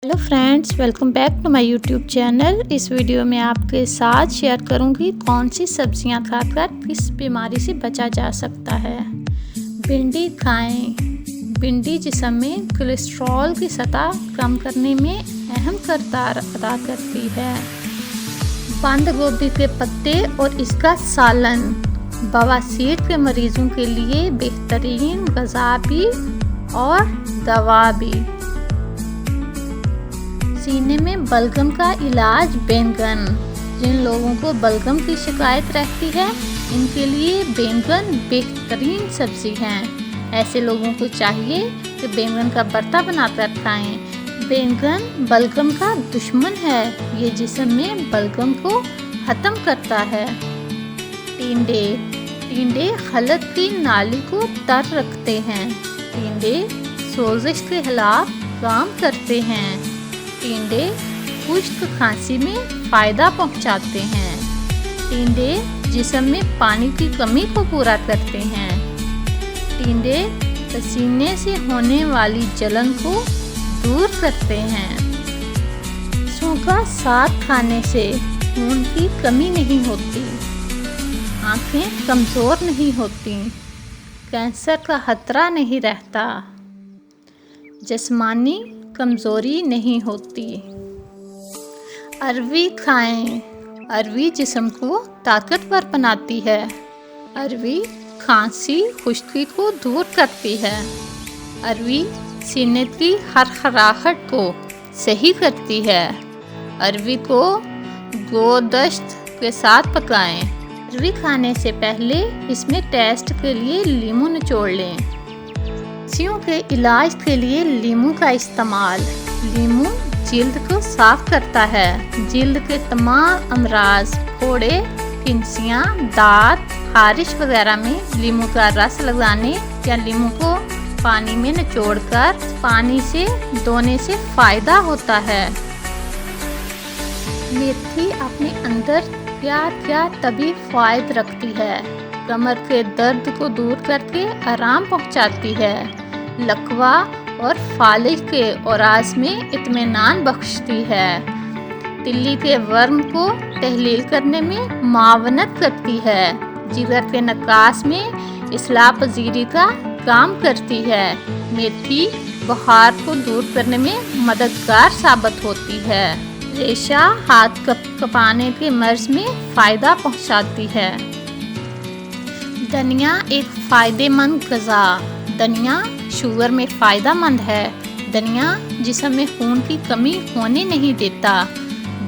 Hello friends, welcome back to my YouTube channel. इस video में आपके साथ शेयर करूंगी कौन सी सब्जियां खाकर किस बीमारी से बचा जा सकता है। भिंडी खाएं। भिंडी जिस्म में कोलेस्ट्रॉल की सतह कम करने में अहम किरदार अदा करती है। बंद गोभी के पत्ते और इसका सालन बवासीर के मरीजों के लिए बेहतरीन ग़िज़ा भी और दवा भी। सीने में बलगम का इलाज बैंगन। जिन लोगों को बलगम की शिकायत रहती है, इनके लिए बैंगन बेहतरीन सब्ज़ी है। ऐसे लोगों को चाहिए कि बैंगन का भरता बनाकर खाएं। बैंगन बलगम का दुश्मन है, ये जिस्म में बलगम को ख़त्म करता है। टिंडे। टिंडे खलत की नाली को तर रखते हैं। टिंडे सोजिश के खिलाफ काम करते हैं। टिंडे खुश्क खांसी में फ़ायदा पहुंचाते हैं। टिंडे जिस्म में पानी की कमी को पूरा करते हैं। टिंडे पसीने से होने वाली जलन को दूर करते हैं। सूखा साग खाने से खून की कमी नहीं होती, आँखें कमज़ोर नहीं होती, कैंसर का खतरा नहीं रहता, जिस्मानी कमज़ोरी नहीं होती। अरवी खाएं। अरवी जिस्म को ताकतवर बनाती है। अरवी खांसी खुश्की को दूर करती है। अरवी सीने की खरखराहट को सही करती है। अरवी को गोश्त के साथ पकाएं। अरवी खाने से पहले इसमें टेस्ट के लिए नींबू निचोड़ लें। खांसियों के इलाज के लिए नींबू का इस्तेमाल। नींबू जिल्द को साफ करता है। जिल्द के तमाम अमराज, फोड़े, फिंसियाँ, दांत, खारिश वगैरह में नींबू का रस लगाने या नींबू को पानी में निचोड़कर पानी से धोने से फ़ायदा होता है। मेथी अपने अंदर क्या तभी फ़ायदा रखती है। कमर के दर्द को दूर करके आराम पहुंचाती है। लकवा और फालिज के औरास में इत्मीनान बख्शती है। तिल्ली के वर्म को तहलील करने में मावनत करती है। जिगर के नकास में इस्लाह पजीरी का काम करती है। मेथी बुखार को दूर करने में मददगार साबित होती है। रेशा हाथ कपाने के मर्ज में फ़ायदा पहुंचाती है। धनिया एक फ़ायदेमंद ग़िज़ा। धनिया शुगर में फ़ायदेमंद है। धनिया जिस्म में खून की कमी होने नहीं देता।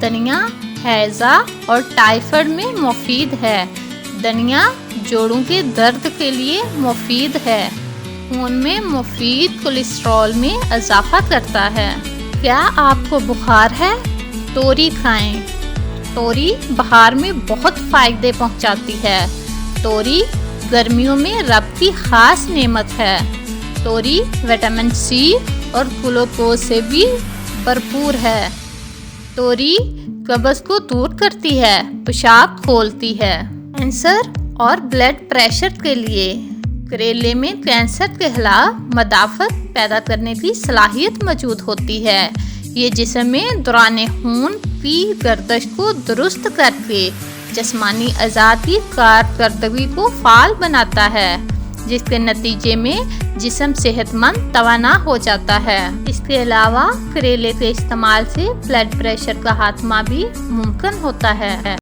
धनिया हैज़ा और टाइफाइड में मुफीद है। धनिया जोड़ों के दर्द के लिए मुफीद है। खून में मुफीद कोलेस्ट्रॉल में इजाफा करता है। क्या आपको बुखार है? तोरी खाएं। तोरी बुखार में बहुत फ़ायदे पहुंचाती है। तोरी गर्मियों में रब की ख़ास नेमत है। तोरी विटामिन सी और ग्लूकोज से भी भरपूर है। तोरी कब्ज़ को दूर करती है, पेशाब खोलती है। कैंसर और ब्लड प्रेशर के लिए करेले में कैंसर के खिलाफ मदाफ़त पैदा करने की सलाहियत मौजूद होती है। ये जिस्म में दौरान खून की गर्दिश को दुरुस्त करके जिस्मानी अज़ा की कारकर्दगी को फ़ाल बनाता है, जिसके नतीजे में जिस्म सेहतमंद तवाना हो जाता है। इसके अलावा करेले के इस्तेमाल से ब्लड प्रेशर का खात्मा भी मुमकिन होता है।